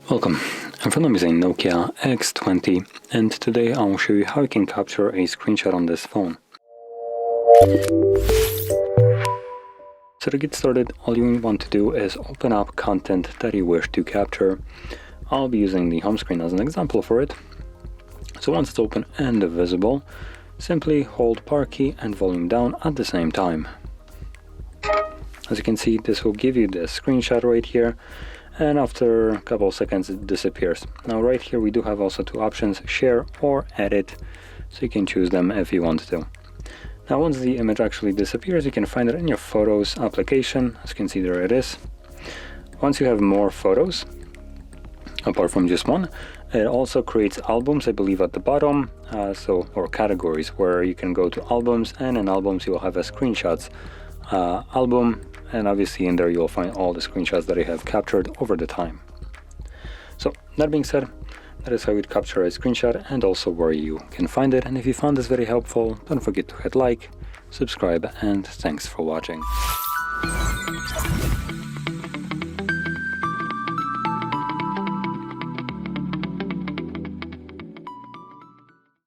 Welcome, in front of me is a NOKIA X20 and today I will show you how you can capture a screenshot on this phone. So to get started, all you want to do is open up content that you wish to capture. I'll be using the home screen as an example for it. So once it's open and visible, simply hold power key and volume down at the same time. As you can see, this will give you the screenshot right here, and after a couple of seconds it disappears. Now right here we do have also two options, share or edit, so you can choose them if you want to. Now once the image actually disappears, you can find it in your Photos application. As you can see, there it is. Once you have more photos, apart from just one, it also creates albums, I believe, at the bottom, or categories, where you can go to albums, and in albums you will have a screenshots album, and obviously in there you'll find all the screenshots that I have captured over the time. So that being said, that is how you'd capture a screenshot and also where you can find it. And if you found this very helpful, don't forget to hit like, subscribe, and thanks for watching.